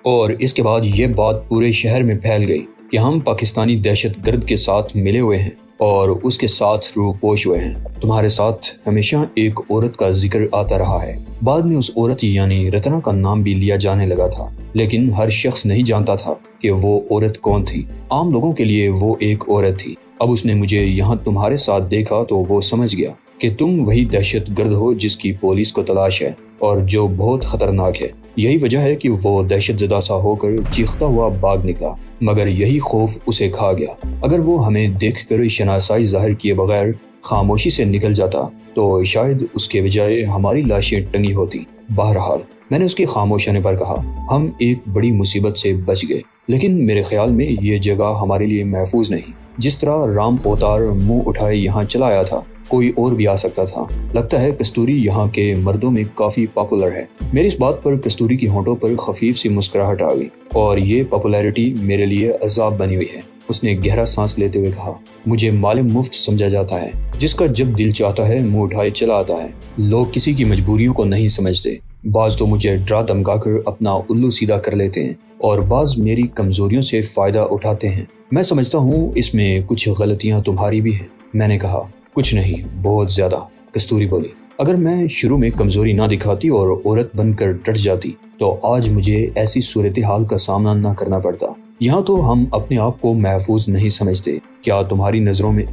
اور اس کے بعد یہ بات پورے شہر میں پھیل گئی کہ ہم پاکستانی دہشت گرد کے ساتھ ملے ہوئے ہیں اور اس کے ساتھ روح پوش ہوئے ہیں۔ تمہارے ساتھ ہمیشہ ایک عورت کا ذکر آتا رہا ہے۔ بعد میں اس عورت یعنی رتنا کا نام بھی لیا جانے لگا تھا، لیکن ہر شخص نہیں جانتا تھا کہ وہ عورت کون تھی۔ عام لوگوں کے لیے وہ ایک عورت تھی۔ اب اس نے مجھے یہاں تمہارے ساتھ دیکھا تو وہ سمجھ گیا کہ تم وہی دہشت گرد ہو جس کی پولیس کو تلاش ہے اور جو بہت خطرناک ہے۔ یہی وجہ ہے کہ وہ دہشت زدہ سا ہو کر چیختا ہوا بھاگ نکلا، مگر یہی خوف اسے کھا گیا۔ اگر وہ ہمیں دیکھ کر شناسائی ظاہر کیے بغیر خاموشی سے نکل جاتا تو شاید اس کے بجائے ہماری لاشیں ٹنگی ہوتی۔ بہرحال میں نے اس کے خاموش ہونے پر کہا، ہم ایک بڑی مصیبت سے بچ گئے، لیکن میرے خیال میں یہ جگہ ہمارے لیے محفوظ نہیں۔ جس طرح رام اوتار منہ اٹھائے یہاں چلا آیا تھا، کوئی اور بھی آ سکتا تھا۔ لگتا ہے کستوری یہاں کے مردوں میں کافی پاپولر ہے۔ میری اس بات پر کستوری کی ہونٹوں پر خفیف سی مسکراہٹ آ گئی، اور یہ پاپولیرٹی میرے لیے عذاب بنی ہوئی ہے۔ اس نے گہرا سانس لیتے ہوئے کہا، مجھے مال مفت سمجھا جاتا ہے، جس کا جب دل چاہتا ہے منہ اٹھائے چلا آتا ہے۔ لوگ کسی کی مجبوریوں کو نہیں سمجھتے۔ بعض تو مجھے ڈرا دھمکا کر اپنا الو سیدھا کر لیتے ہیں اور بعض میری کمزوریوں سے فائدہ اٹھاتے ہیں۔ میں سمجھتا ہوں اس میں کچھ غلطیاں تمہاری بھی ہیں۔ میں نے کہا، کچھ نہیں، بہت زیادہ۔ کستوری بولی، اگر میں شروع میں کمزوری نہ دکھاتی اور عورت بن کر ڈٹ جاتی تو آج مجھے ایسی صورتحال کا سامنا نہ کرنا پڑتا۔ یہاں تو ہم اپنے آپ کو محفوظ نہیں سمجھتے۔ کیا تمہاری نظروں میں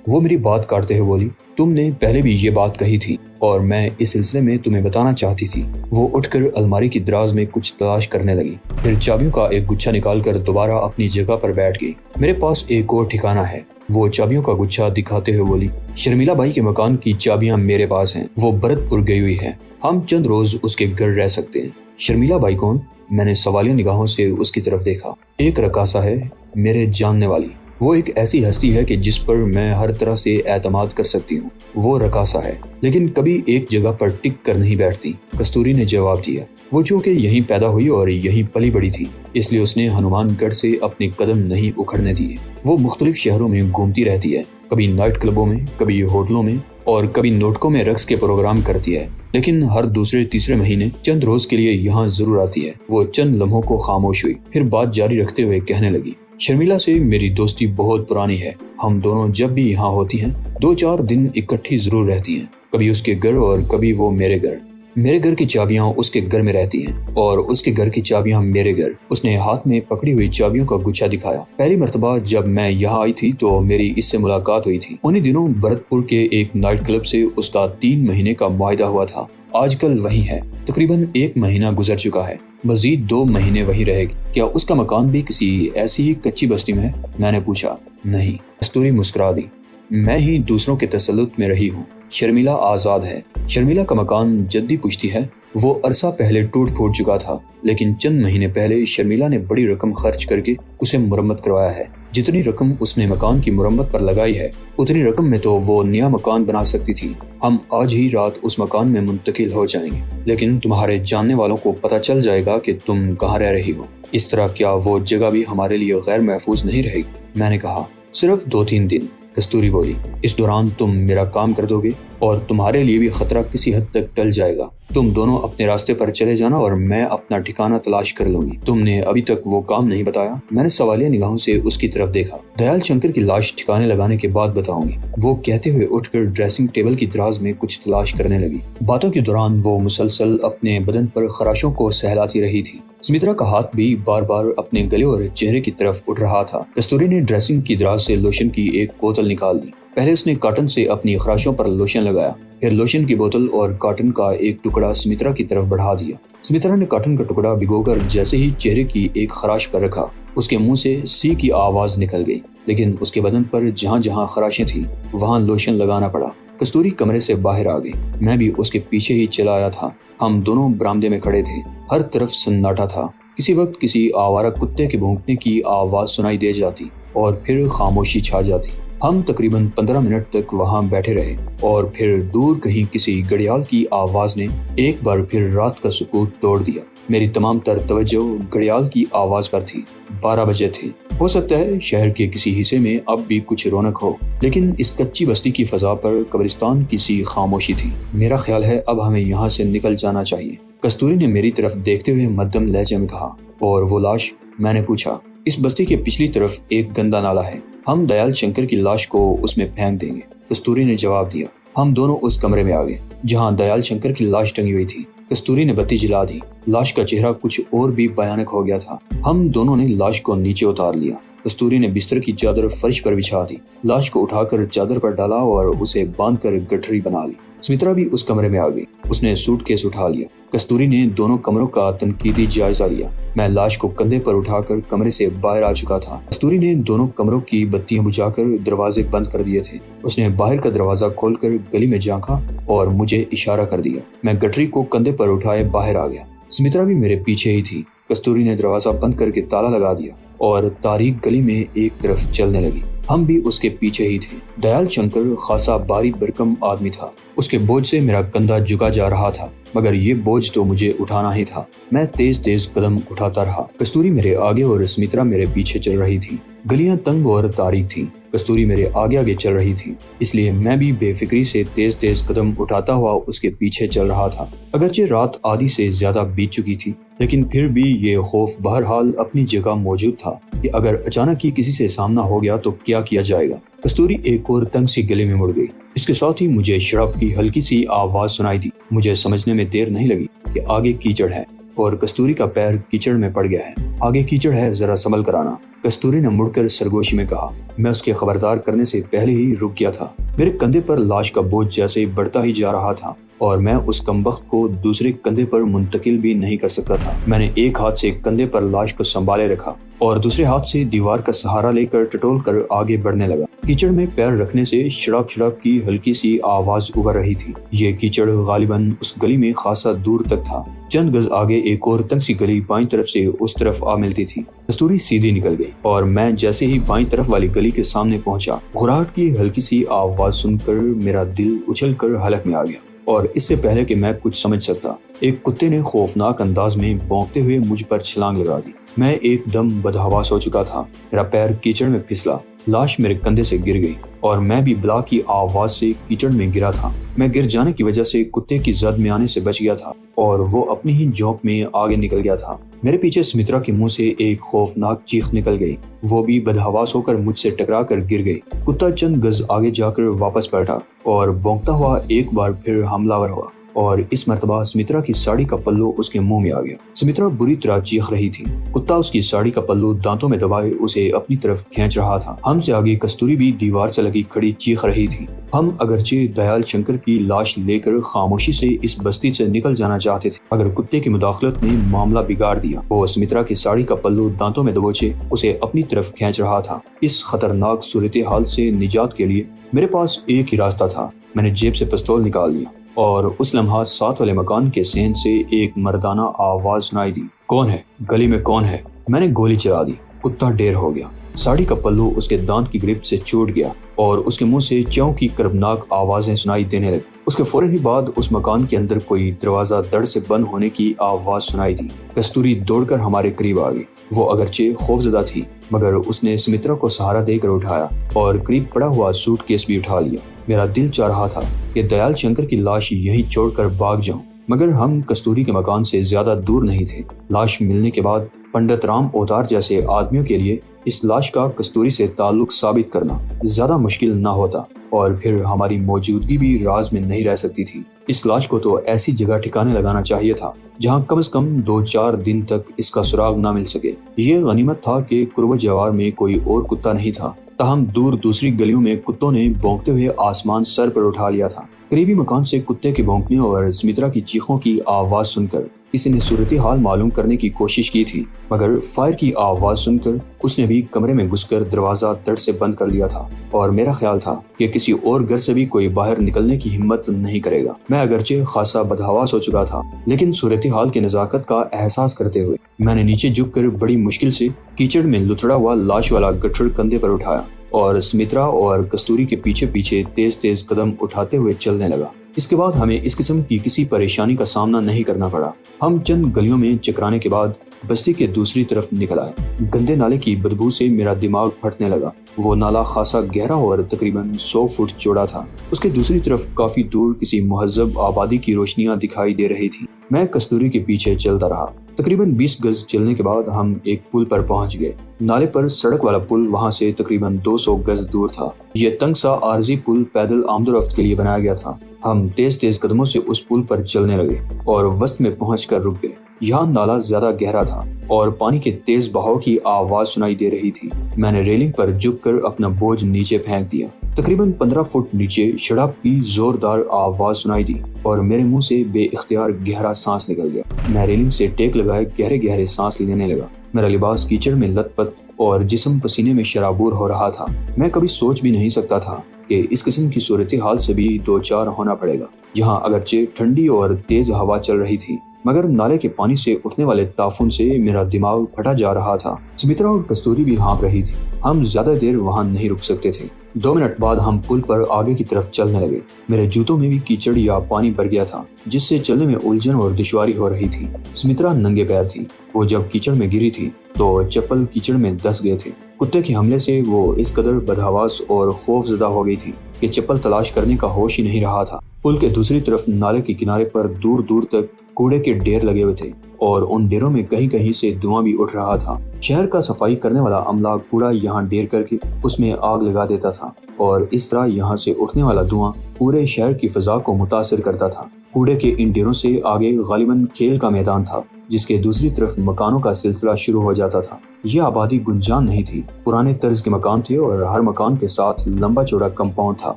وہ میری بات کاٹتے ہوئے بولی، تم نے پہلے بھی یہ بات کہی تھی اور میں اس سلسلے میں تمہیں بتانا چاہتی تھی۔ وہ اٹھ کر الماری کی دراز میں کچھ تلاش کرنے لگی، پھر چابیوں کا ایک گچھا نکال کر دوبارہ اپنی جگہ پر بیٹھ گئی۔ میرے پاس ایک اور ٹھکانہ ہے، وہ چابیوں کا گچھا دکھاتے ہوئے بولی۔ شرمیلا بائی کے مکان کی چابیاں میرے پاس ہیں، وہ بھرت پور گئی ہوئی ہے، ہم چند روز اس کے گھر رہ سکتے ہیں۔ شرمیلا بائی کون؟ میں نے سوالیہ نگاہوں سے اس کی طرف دیکھا۔ ایک رقاصہ ہے، میرے جاننے والی۔ وہ ایک ایسی ہستی ہے کہ جس پر میں ہر طرح سے اعتماد کر سکتی ہوں۔ وہ رقاصہ ہے، لیکن کبھی ایک جگہ پر ٹک کر نہیں بیٹھتی۔ کستوری نے جواب دیا۔ وہ چونکہ یہیں پیدا ہوئی اور یہیں پلی بڑی تھی، اس لیے اس نے ہنومان گڑھ سے اپنے قدم نہیں اکھڑنے دیے۔ وہ مختلف شہروں میں گھومتی رہتی ہے، کبھی نائٹ کلبوں میں، کبھی ہوٹلوں میں اور کبھی نوٹکوں میں رقص کے پروگرام کرتی ہے، لیکن ہر دوسرے تیسرے مہینے چند روز کے لیے یہاں ضرور آتی ہے۔ وہ چند لمحوں کو خاموش ہوئی، پھر بات جاری رکھتے ہوئے کہنے لگی، شرمیلا سے میری دوستی بہت پرانی ہے۔ ہم دونوں جب بھی یہاں ہوتی ہیں 2-4 دن اکٹھی ضرور رہتی ہیں، کبھی اس کے گھر اور کبھی وہ میرے گھر۔ میرے گھر کی چابیاں اس کے گھر میں رہتی ہیں اور اس کے گھر کی چابیاں میرے گھر۔ اس نے ہاتھ میں پکڑی ہوئی چابیوں کا گچھا دکھایا۔ پہلی مرتبہ جب میں یہاں آئی تھی تو میری اس سے ملاقات ہوئی تھی۔ انہی دنوں بھرت پور کے ایک نائٹ کلب سے اس کا 3 مہینے کا معاہدہ ہوا تھا۔ آج کل وہی ہے، تقریباً 1 مہینہ گزر چکا ہے، مزید 2 مہینے وہی رہے گی۔ کیا اس کا مکان بھی کسی ایسی ہی کچی بستی میں ہے؟ میں نے پوچھا۔ نہیں، کستوری مسکرا دی، میں ہی دوسروں کے تسلط میں رہی ہوں۔ شرمیلا آزاد ہے۔ شرمیلا کا مکان جدی پشتی ہے، وہ عرصہ پہلے ٹوٹ پھوٹ چکا تھا، لیکن چند مہینے پہلے شرمیلا نے بڑی رقم خرچ کر کے اسے مرمت کروایا ہے۔ جتنی رقم اس نے مکان کی مرمت پر لگائی ہے، اتنی رقم میں تو وہ نیا مکان بنا سکتی تھی۔ ہم آج ہی رات اس مکان میں منتقل ہو جائیں گے، لیکن تمہارے جاننے والوں کو پتہ چل جائے گا کہ تم کہاں رہ رہی ہو۔ اس طرح کیا وہ جگہ بھی ہمارے لیے غیر محفوظ نہیں رہے گی؟ میں نے کہا، صرف 2-3 دن۔ کستوری بولی، اس دوران تم میرا کام کر دو گے اور تمہارے لیے بھی خطرہ کسی حد تک ٹل جائے گا۔ تم دونوں اپنے راستے پر چلے جانا اور میں اپنا ٹھکانہ تلاش کر لوں گی۔ تم نے ابھی تک وہ کام نہیں بتایا۔ میں نے سوالیہ نگاہوں سے اس کی طرف دیکھا۔ دیال شنکر کی لاش ٹھکانے لگانے کے بعد بتاؤں گی، وہ کہتے ہوئے اٹھ کر ڈریسنگ ٹیبل کی دراز میں کچھ تلاش کرنے لگی۔ باتوں کے دوران وہ مسلسل اپنے بدن پر خراشوں کو سہلاتی رہی تھی۔ سمترا کا ہاتھ بھی بار بار اپنے گلے اور چہرے کی طرف اٹھ رہا تھا۔ کستوری نے ڈریسنگ کی دراز سے لوشن کی ایک بوتل نکال دی۔ پہلے اس نے کاٹن سے اپنی خراشوں پر لوشن لگایا، پھر لوشن کی بوتل اور کاٹن کا ایک ٹکڑا سمترا کی طرف بڑھا دیا۔ سمترا نے کاٹن کا ٹکڑا بھگو کر جیسے ہی چہرے کی ایک خراش پر رکھا، اس کے منہ سے سی کی آواز نکل گئی، لیکن اس کے بدن پر جہاں جہاں خراشیں تھیں وہاں لوشن لگانا پڑا۔ کستوری کمرے سے باہر آ گئی، میں بھی اس کے پیچھے ہی چلا آیا تھا۔ ہم دونوں برآمدے میں کھڑے تھے، ہر طرف سناٹا تھا۔ کسی وقت کسی آوارہ کتے کے بھونکنے کی آواز سنائی دے جاتی اور پھر خاموشی چھا جاتی۔ ہم تقریباً 15 منٹ تک وہاں بیٹھے رہے اور پھر دور کہیں کسی گھڑیال کی آواز نے ایک بار پھر رات کا سکوت توڑ دیا۔ میری تمام تر توجہ گھڑیال کی آواز پر تھی۔ 12 بجے تھے۔ ہو سکتا ہے شہر کے کسی حصے میں اب بھی کچھ رونق ہو، لیکن اس کچی بستی کی فضا پر قبرستان کی سی خاموشی تھی۔ میرا خیال ہے اب ہمیں یہاں سے نکل جانا چاہیے۔ کستوری نے میری طرف دیکھتے ہوئے مدھم لہجے میں کہا، اور وہ لاش؟ میں نے پوچھا۔ اس بستی کے پچھلی طرف ایک گندا نالا ہے، ہم دیال شنکر کی لاش کو اس میں پھینک دیں گے، کستوری نے جواب دیا۔ ہم دونوں اس کمرے میں آ گئے جہاں دیال شنکر کی لاش ٹنگی ہوئی تھی۔ کستوری نے بتی جلا دی، لاش کا چہرہ کچھ اور بھی بھیانک ہو گیا تھا۔ ہم دونوں نے لاش کو نیچے اتار لیا۔ کستوری نے بستر کی چادر فرش پر بچھا دی، لاش کو اٹھا کر چادر پر ڈالا اور اسے باندھ کر گٹھری بنا لی۔ سمترا بھی اس کمرے میں آ گئی، اس نے سوٹ کیس اٹھا لیا۔ کستوری نے دونوں کمروں کا تنقیدی جائزہ لیا۔ میں لاش کو کندھے پر اٹھا کر کمرے سے باہر آ چکا تھا۔ کستوری نے دونوں کمروں کی بتیاں بجھا کر دروازے بند کر دیے تھے۔ اس نے باہر کا دروازہ کھول کر گلی میں جھانکا اور مجھے اشارہ کر دیا۔ میں گٹری کو کندھے پر اٹھائے باہر آ گیا۔ سمترا بھی میرے پیچھے ہی تھی۔ کستوری نے دروازہ بند کر کے تالا لگا دیا اور تاریک گلی میں ایک طرف چلنے لگی۔ ہم بھی اس کے پیچھے ہی تھے۔ دیال شنکر خاصا بھاری بھرکم آدمی تھا، اس کے بوجھ سے میرا کندھا جھکا جا رہا تھا، مگر یہ بوجھ تو مجھے اٹھانا ہی تھا۔ میں تیز تیز قدم اٹھاتا رہا۔ کستوری میرے آگے اور سمترا میرے پیچھے چل رہی تھی۔ گلیاں تنگ اور تاریک تھیں۔ کستوری میرے آگے آگے چل رہی تھی، اس لیے میں بھی بے فکری سے تیز تیز قدم اٹھاتا ہوا اس کے پیچھے چل رہا تھا۔ اگرچہ رات آدھی سے زیادہ بیت چکی تھی، لیکن پھر بھی یہ خوف بہرحال اپنی جگہ موجود تھا کہ اگر اچانک ہی کسی سے سامنا ہو گیا تو کیا کیا جائے گا۔ کستوری ایک اور تنگ سی گلی میں مڑ گئی۔ اس کے ساتھ ہی مجھے شراب کی ہلکی سی آواز سنائی دی۔ مجھے سمجھنے میں دیر نہیں لگی کہ آگے کیچڑ ہے اور کستوری کا پیر کیچڑ میں پڑ گیا ہے۔ آگے کیچڑ ہے، ذرا سنبھل کر آنا، کستوری نے مڑ کر سرگوشی میں کہا۔ میں اس کے خبردار کرنے سے پہلے ہی رک گیا تھا۔ میرے کندھے پر لاش کا بوجھ جیسے بڑھتا ہی جا رہا تھا اور میں اس کمبخت کو دوسرے کندھے پر منتقل بھی نہیں کر سکتا تھا۔ میں نے ایک ہاتھ سے کندھے پر لاش کو سنبھالے رکھا اور دوسرے ہاتھ سے دیوار کا سہارا لے کر ٹٹول کر آگے بڑھنے لگا۔ کیچڑ میں پیر رکھنے سے شڑاپ شڑاپ کی ہلکی سی آواز ابھر رہی تھی۔ یہ کیچڑ غالباً اس گلی میں خاصا دور تک تھا۔ چند گز آگے ایک اور تنگ سی گلی بائیں طرف سے اس طرف آ ملتی تھی۔ کستوری سیدھی نکل گئی اور میں جیسے ہی بائیں طرف والی گلی کے سامنے پہنچا، گھراہٹ کی ہلکی سی آواز سن کر میرا دل اچھل کر حلق میں آ گیا، اور اس سے پہلے کہ میں کچھ سمجھ سکتا، ایک کتے نے خوفناک انداز میں بھونکتے ہوئے مجھ پر چھلانگ لگا دی۔ میں ایک دم بدحواس ہو چکا تھا۔ میرا پیر کیچڑ میں پھسلا، لاش میرے کندھے سے گر گئی اور میں بھی بلا کی آواز سے کیچڑ میں گرا تھا۔ میں گر جانے کی وجہ سے کتے کی زد میں آنے سے بچ گیا تھا اور وہ اپنی ہی جھونک میں آگے نکل گیا تھا۔ میرے پیچھے سمترا کے منہ سے ایک خوفناک چیخ نکل گئی، وہ بھی بدحواس ہو کر مجھ سے ٹکرا کر گر گئی۔ کتا چند گز آگے جا کر واپس بیٹھا اور بھونکتا ہوا ایک بار پھر حملہ ور ہوا، اور اس مرتبہ سمترا کی ساڑی کا پلو اس کے منہ میں آ گیا۔ سمترا بری طرح چیخ رہی تھی۔ کتا اس کی ساڑی کا پلو دانتوں میں دبائے اسے اپنی طرف کھینچ رہا تھا۔ ہم سے آگے کستوری بھی دیوار سے لگی کھڑی چیخ رہی تھی۔ ہم اگرچہ دیال شنکر کی لاش لے کر خاموشی سے اس بستی سے نکل جانا چاہتے تھے، مگر کتے کی مداخلت نے معاملہ بگاڑ دیا۔ وہ سمترا کی ساڑی کا پلو دانتوں میں دبوچے اسے اپنی طرف کھینچ رہا تھا۔ اس خطرناک صورتحال سے نجات کے لیے میرے پاس ایک ہی راستہ تھا۔ میں نے جیب سے پستول نکال لیا اور اس لمحہ ساتھ والے مکان کے صحن سے ایک مردانہ آواز سنائی دی، کون ہے؟ گلی میں کون ہے؟ میں نے گولی چلا دی۔ کتا ڈیر ہو گیا، ساڑی کا پلو اس کے دانت کی گرفت سے چھوٹ گیا اور اس کے منہ سے چیوں کی کربناک آوازیں سنائی دینے لگی۔ اس کے فوراً ہی بعد اس مکان کے اندر کوئی دروازہ دڑ سے بند ہونے کی آواز سنائی دی۔ کستوری دوڑ کر ہمارے قریب آ گئی۔ وہ اگرچہ خوفزدہ تھی، مگر اس نے سمترا کو سہارا دے کر اٹھایا اور قریب پڑا ہوا سوٹ کیس بھی اٹھا لیا۔ میرا دل چاہ رہا تھا کہ دیال شنکر کی لاش یہیں چھوڑ کر بھاگ جاؤں، مگر ہم کستوری کے مکان سے زیادہ دور نہیں تھے۔ لاش ملنے کے بعد پنڈت رام اوتار جیسے آدمیوں کے لیے اس لاش کا کستوری سے تعلق ثابت کرنا زیادہ مشکل نہ ہوتا، اور پھر ہماری موجودگی بھی راز میں نہیں رہ سکتی تھی۔ اس لاش کو تو ایسی جگہ ٹھکانے لگانا چاہیے تھا جہاں کم از کم 2-4 دن تک اس کا سراغ نہ مل سکے۔ یہ غنیمت تھا کہ قرب جوار میں کوئی اور کتا نہیں تھا، تاہم دور دوسری گلیوں میں کتوں نے بھونکتے ہوئے آسمان سر پر اٹھا لیا تھا۔ قریبی مکان سے کتے کے بھونکنے اور سمترا کی چیخوں کی آواز سن کر کسی نے صورتحال معلوم کرنے کی کوشش کی تھی، مگر فائر کی آواز سن کر اس نے بھی کمرے میں گھس کر دروازہ دڑ سے بند کر لیا تھا، اور میرا خیال تھا کہ کسی اور گھر سے بھی کوئی باہر نکلنے کی ہمت نہیں کرے گا۔ میں اگرچہ خاصا بدحواس ہو چکا تھا، لیکن صورتحال کی نزاکت کا احساس کرتے ہوئے میں نے نیچے جھک کر بڑی مشکل سے کیچڑ میں لتڑا ہوا لاش والا گٹھڑ کندھے پر اٹھایا اور سمترا اور کستوری کے پیچھے پیچھے تیز تیز قدم اٹھاتے ہوئے چلنے لگا۔ اس کے بعد ہمیں اس قسم کی کسی پریشانی کا سامنا نہیں کرنا پڑا۔ ہم چند گلیوں میں چکرانے کے بعد بستی کے دوسری طرف نکل آئے۔ گندے نالے کی بدبو سے میرا دماغ پھٹنے لگا۔ وہ نالا خاصا گہرا اور تقریباً 100 فٹ چوڑا تھا۔ اس کے دوسری طرف کافی دور کسی مہذب آبادی کی روشنیاں دکھائی دے رہی تھی۔ میں کستوری کے پیچھے چلتا رہا۔ تقریباً 20 گز چلنے کے بعد ہم ایک پل پر پہنچ گئے۔ نالے پر سڑک والا پل وہاں سے تقریباً 200 گز دور تھا۔ یہ تنگ سا عارضی پل پیدل آمد و رفت کے لیے بنایا گیا تھا۔ ہم تیز تیز قدموں سے اس پل پر چلنے لگے اور وسط میں پہنچ کر رک گئے۔ یہاں نالا زیادہ گہرا تھا اور پانی کے تیز بہاؤ کی آواز سنائی دے رہی تھی۔ میں نے ریلنگ پر جھک کر اپنا بوجھ نیچے پھینک دیا۔ تقریباً 15 فٹ نیچے شڑاب کی زوردار آواز سنائی دی اور میرے منہ سے بے اختیار گہرا سانس نکل گیا۔ میں ریلنگ سے ٹیک لگائے گہرے گہرے سانس لینے لگا۔ میرا لباس کیچڑ میں لت پت اور جسم پسینے میں شرابور ہو رہا تھا۔ میں کبھی سوچ بھی نہیں سکتا تھا کہ اس قسم کی صورتحال سے بھی دوچار ہونا پڑے گا۔ یہاں اگرچہ ٹھنڈی اور تیز ہوا چل رہی تھی مگر نالے کے پانی سے اٹھنے والے تافن سے میرا دماغ پھٹا جا رہا تھا۔ سمترا اور کستوری بھی ہانپ رہی تھی۔ ہم زیادہ دیر وہاں نہیں رک سکتے تھے۔ 2 منٹ بعد ہم پل پر آگے کی طرف چلنے لگے۔ میرے جوتوں میں بھی کیچڑ یا پانی بھر گیا تھا جس سے چلنے میں الجھن اور دشواری ہو رہی تھی۔ سمترا ننگے پیر تھی۔ وہ جب کیچڑ میں گری تھی تو چپل کیچڑ میں دس گئے تھے۔ کتے کے حملے سے وہ اس قدر بدحواس اور خوف زدہ ہو گئی تھی کہ چپل تلاش کرنے کا ہوش ہی نہیں رہا تھا۔ پل کے دوسری طرف نالے کے کنارے پر دور دور تک کوڑے کے ڈھیر لگے ہوئے تھے اور ان ڈھیروں میں کہیں کہیں سے دھواں بھی اٹھ رہا تھا۔ شہر کا صفائی کرنے والا عملہ کوڑا یہاں ڈھیر کر کے اس میں آگ لگا دیتا تھا اور اس طرح یہاں سے اٹھنے والا دھواں پورے شہر کی فضا کو متاثر کرتا تھا۔ کوڑے کے ان ڈھیروں سے آگے غالباً کھیل کا میدان تھا جس کے دوسری طرف مکانوں کا سلسلہ شروع ہو جاتا تھا۔ یہ آبادی گنجان نہیں تھی، پرانے طرز کے مکان تھے اور ہر مکان کے ساتھ لمبا چوڑا کمپاؤنڈ تھا۔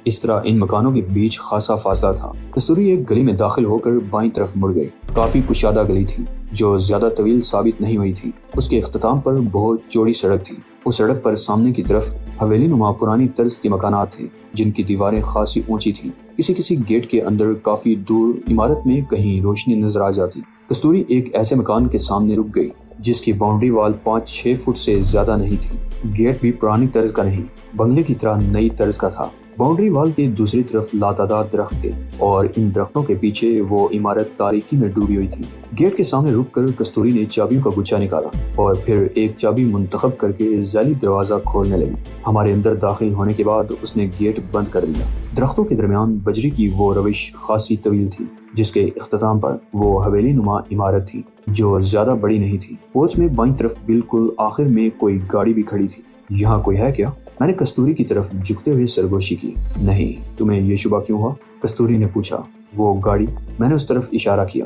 اس طرح ان مکانوں کے بیچ خاصا فاصلہ تھا۔ کستوری ایک گلی میں داخل ہو کر بائیں طرف مڑ گئی۔ کافی کشادہ گلی تھی جو زیادہ طویل ثابت نہیں ہوئی تھی۔ اس کے اختتام پر بہت چوڑی سڑک تھی۔ اس سڑک پر سامنے کی طرف حویلی نما پرانی طرز کے مکانات تھے جن کی دیواریں خاصی اونچی تھیں۔ کسی گیٹ کے اندر کافی دور عمارت میں کہیں روشنی نظر آ جاتی۔ کستوری ایک ایسے مکان کے سامنے رک گئی جس کی باؤنڈری وال 5-6 فٹ سے زیادہ نہیں تھی۔ گیٹ بھی پرانی طرز کا نہیں، بنگلے کی طرح نئی طرز کا تھا۔ باؤنڈری وال کے دوسری طرف لاتعداد درخت تھے اور ان درختوں کے پیچھے وہ عمارت تاریکی میں ڈوبی ہوئی تھی۔ گیٹ کے سامنے رک کر کستوری نے چابیوں کا گچھا نکالا اور پھر ایک چابی منتخب کر کے ذیلی دروازہ کھولنے لگی۔ ہمارے اندر داخل ہونے کے بعد اس نے گیٹ بند کر دیا۔ درختوں کے درمیان بجری کی وہ روش خاصی طویل تھی جس کے اختتام پر وہ حویلی نما عمارت تھی جو زیادہ بڑی نہیں تھی۔ پورچ میں بائیں طرف بالکل آخر میں کوئی گاڑی بھی کھڑی تھی۔ یہاں کوئی ہے کیا؟ میں نے کستوری کی طرف جھکتے ہوئے سرگوشی کی۔ نہیں، تمہیں یہ شبہ کیوں ہوا؟ کستوری نے پوچھا۔ وہ گاڑی؟ میں نے اس طرف اشارہ کیا۔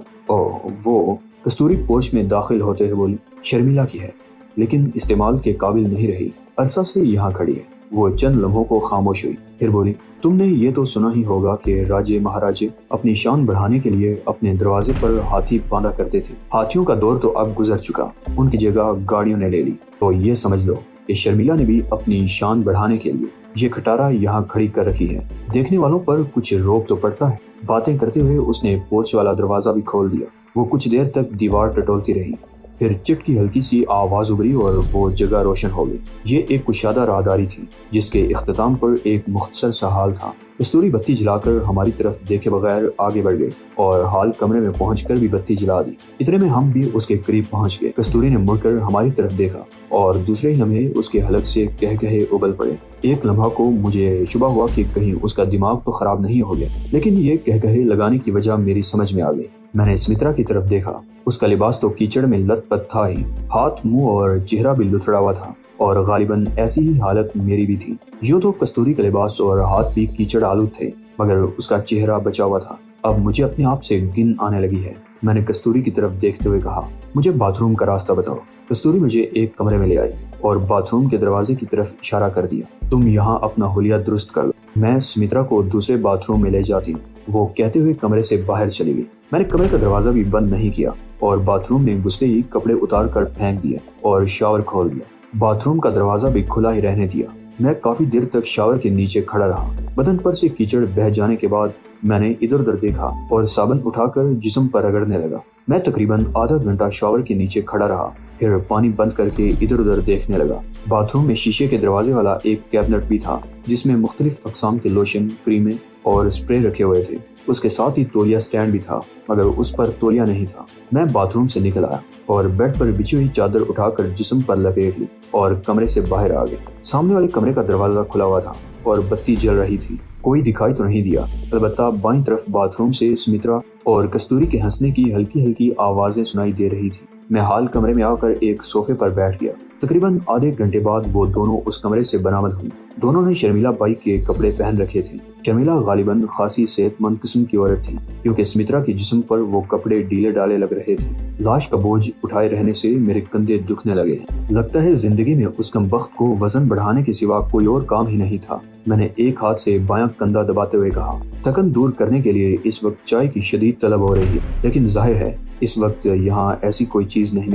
وہ کستوری پورچ میں داخل ہوتے ہوئے بولی، شرمیلا کی ہے لیکن استعمال کے قابل نہیں رہی، عرصہ سے یہاں کھڑی ہے۔ وہ چند لمحوں کو خاموش ہوئی، پھر بولی، تم نے یہ تو سنا ہی ہوگا کہ راجے مہاراجے اپنی شان بڑھانے کے لیے اپنے دروازے پر ہاتھی باندھا کرتے تھے۔ ہاتھیوں کا دور تو اب گزر چکا، ان کی جگہ گاڑیوں نے لے لی۔ تو یہ سمجھ لو کہ شرمیلا نے بھی اپنی شان بڑھانے کے لیے یہ کھٹارا یہاں کھڑی کر رکھی ہے۔ دیکھنے والوں پر کچھ روب تو پڑتا ہے۔ باتیں کرتے ہوئے اس نے پورچ والا دروازہ بھی کھول دیا۔ وہ کچھ دیر تک دیوار ٹٹولتی رہی، پھر چٹ کی ہلکی سی آواز ابھری اور وہ جگہ روشن ہو گئی۔ یہ ایک کشادہ راہداری تھی جس کے اختتام پر ایک مختصر سا ہال تھا۔ کستوری بتی جلا کر ہماری طرف دیکھے بغیر آگے بڑھ گئی اور ہال کمرے میں پہنچ کر بھی بتی جلا دی۔ اتنے میں ہم بھی اس کے قریب پہنچ گئے۔ کستوری نے مڑ کر ہماری طرف دیکھا اور دوسرے ہی لمحے اس کے حلق سے کہے ابل پڑے۔ ایک لمحہ کو مجھے شبہ ہوا کہ کہیں اس کا دماغ تو خراب نہیں ہو گیا، لیکن یہ کہے لگانے کی وجہ میری سمجھ میں آ گئی۔ میں نے سمترا کی طرف دیکھا۔ اس کا لباس تو کیچڑ میں لت پت تھا ہی، ہاتھ منہ اور چہرہ بھی لتڑا ہوا تھا اور غالباً ایسی ہی حالت میری بھی تھی۔ یوں تو کستوری کا لباس اور ہاتھ بھی کیچڑ آلود تھے مگر اس کا چہرہ بچا ہوا تھا۔ اب مجھے اپنے آپ سے گن آنے لگی ہے۔ میں نے کستوری کی طرف دیکھتے ہوئے کہا، مجھے باتھ روم کا راستہ بتاؤ۔ کستوری مجھے ایک کمرے میں لے آئی اور باتھ روم کے دروازے کی طرف اشارہ کر دیا۔ تم یہاں اپنا حلیہ درست کر لو، میں سمترا کو دوسرے باتھ روم میں لے جاتی ہوں۔ وہ کہتے ہوئے کمرے سے باہر چلی گئی۔ میں نے کمرے کا دروازہ بھی بند نہیں کیا اور باتھ روم میں گھستے ہی کپڑے اتار کر پھینک دیے اور شاور کھول دیا۔ باتھ روم کا دروازہ بھی کھلا ہی رہنے دیا۔ میں کافی دیر تک شاور کے نیچے کھڑا رہا۔ بدن پر سے کیچڑ بہہ جانے کے بعد میں نے ادھر ادھر دیکھا اور صابن اٹھا کر جسم پر رگڑنے لگا۔ میں تقریباً آدھا گھنٹہ شاور کے نیچے کھڑا رہا، پھر پانی بند کر کے ادھر ادھر دیکھنے لگا۔ باتھ روم میں شیشے کے دروازے والا ایک کیبنٹ بھی تھا جس میں مختلف اقسام کے لوشن، کریمیں اور اسپرے رکھے ہوئے تھے۔ اس کے ساتھ ہی تولیہ سٹینڈ بھی تھا، مگر اس پر تولیہ نہیں تھا۔ میں باتھ روم سے نکل آیا اور بیڈ پر بچھی ہوئی چادر اٹھا کر جسم پر لپیٹ لی اور کمرے سے باہر آ گئے۔ سامنے والے کمرے کا دروازہ کھلا ہوا تھا اور بتی جل رہی تھی۔ کوئی دکھائی تو نہیں دیا، البتہ بائیں طرف باتھ روم سے سمترا اور کستوری کے ہنسنے کی ہلکی ہلکی آوازیں سنائی دے رہی تھی۔ میں ہال کمرے میں آ کر ایک صوفے پر بیٹھ گیا۔ تقریباً آدھے گھنٹے بعد وہ دونوں اس کمرے سے برآمد ہوئی۔ دونوں نے شرمیلا بائی کے کپڑے پہن رکھے تھے۔ شرمیلا غالباً خاصی صحت مند قسم کی عورت تھی، کیونکہ سمترا کے جسم پر وہ کپڑے ڈھیلے ڈالے لگ رہے تھے۔ لاش کا بوجھ اٹھائے رہنے سے میرے کندھے دکھنے لگے۔ لگتا ہے زندگی میں اس کم بخت کو وزن بڑھانے کے سوا کوئی اور کام ہی نہیں تھا۔ میں نے ایک ہاتھ سے بایاں کندھا دباتے ہوئے کہا، تھکن دور کرنے کے لیے اس وقت چائے کی شدید طلب ہو رہی ہے، لیکن ظاہر ہے اس وقت یہاں ایسی کوئی چیز نہیں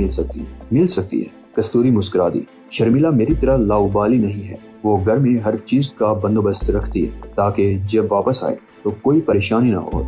مل سکتی ہے۔ کستوری مسکرا دی۔ شرمیلا میری طرح لاؤبالی نہیں ہے، وہ گھر میں ہر چیز کا بندوبست رکھتی ہے تاکہ جب واپس آئے تو کوئی پریشانی نہ ہو۔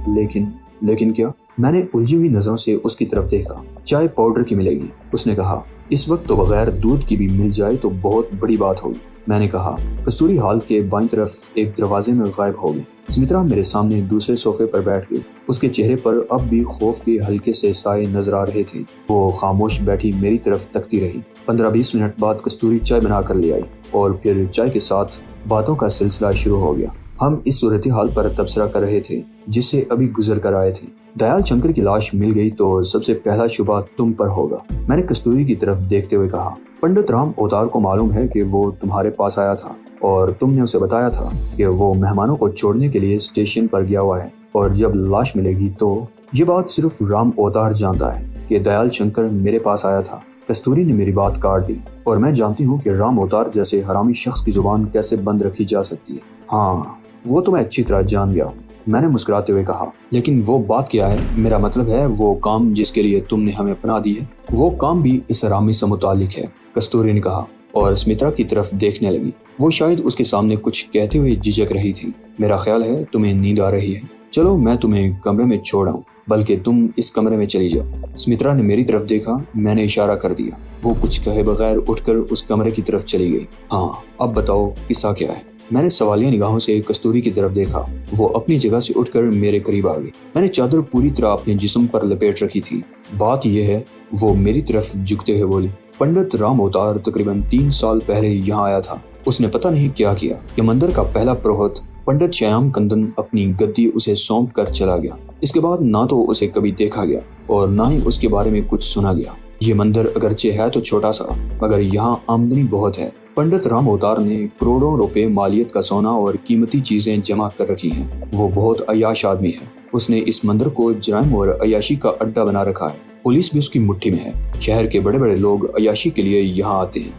لیکن کیا؟ میں نے الجھی ہوئی نظروں سے اس کی طرف دیکھا۔ چائے پاؤڈر کی ملے گی، اس نے کہا۔ اس وقت تو بغیر دودھ کی بھی مل جائے تو بہت بڑی بات ہوگی، میں نے کہا۔ کستوری ہال کے بائیں طرف ایک دروازے میں غائب ہو گئی۔ سمترا میرے سامنے دوسرے صوفے پر بیٹھ گئی۔ اس کے چہرے پر اب بھی خوف کے ہلکے سے سائے نظر آ رہے تھے۔ وہ خاموش بیٹھی میری طرف تکتی رہی۔ 15-20 منٹ بعد کستوری چائے بنا کر لے آئی اور پھر چائے کے ساتھ باتوں کا سلسلہ شروع ہو گیا۔ ہم اس صورتحال پر تبصرہ کر رہے تھے جس سے ابھی گزر کر آئے تھے۔ دیال شنکر کی لاش مل گئی تو سب سے پہلا شبہ تم پر ہوگا، میں نے کستوری کی طرف دیکھتے ہوئے کہا۔ پنڈت رام اوتار کو معلوم ہے کہ وہ تمہارے پاس آیا تھا اور تم نے اسے بتایا تھا کہ وہ مہمانوں کو چھوڑنے کے لیے اسٹیشن پر گیا ہوا ہے، اور جب لاش ملے گی تو یہ بات صرف رام اوتار جانتا ہے کہ دیال شنکر میرے پاس آیا تھا۔ کستوری نے میری بات کاٹ دی، اور میں جانتی ہوں کہ رام اوتار جیسے حرامی شخص کی زبان کیسے بند رکھی جا سکتی ہے۔ ہاں، وہ تو میں اچھی طرح جان گیا ہوں، میں نے مسکراتے ہوئے کہا۔ لیکن وہ بات کیا ہے؟ میرا مطلب ہے وہ کام جس کے لیے تم نے ہمیں پناہ دی ہے، وہ کام بھی اس حرامی سے متعلق ہے، کستوری نے کہا اور سمترا کی طرف دیکھنے لگی۔ وہ شاید اس کے سامنے کچھ کہتے ہوئے جھجک رہی تھی۔ میرا خیال ہے تمہیں نیند آ رہی ہے، چلو میں تمہیں کمرے میں چھوڑ آؤں، بلکہ تم اس کمرے میں چلی جاؤ۔ سمترا نے میری طرف دیکھا، میں نے اشارہ کر دیا۔ وہ کچھ کہے بغیر اٹھ کر اس کمرے کی طرف چلی گئی۔ ہاں، اب بتاؤ قصہ کیا ہے؟ میں نے سوالیہ نگاہوں سے کستوری کی طرف دیکھا۔ وہ اپنی جگہ سے اٹھ کر میرے قریب آ گئی۔ میں نے چادر پوری طرح اپنے جسم پر لپیٹ رکھی تھی۔ بات یہ ہے، وہ میری طرف جھکتے ہوئے بولی، پنڈت رام اوتار تقریباً 3 سال پہلے یہاں آیا تھا۔ اس نے پتہ نہیں کیا کیا کہ مندر کا پہلا پروہت پنڈت شیام کندن اپنی گدی اسے سونپ کر چلا گیا۔ اس کے بعد نہ تو اسے کبھی دیکھا گیا اور نہ ہی اس کے بارے میں کچھ سنا گیا۔ یہ مندر اگرچہ ہے تو چھوٹا سا، مگر یہاں آمدنی بہت ہے۔ پنڈت رام اوتار نے کروڑوں روپے مالیت کا سونا اور قیمتی چیزیں جمع کر رکھی ہیں۔ وہ بہت عیاش آدمی ہے۔ اس نے اس مندر کو جرائم اور عیاشی کا اڈا بنا رکھا ہے۔ پولیس بھی اس کی مٹھی میں ہے۔ شہر کے بڑے بڑے لوگ عیاشی کے لیے یہاں آتے ہیں۔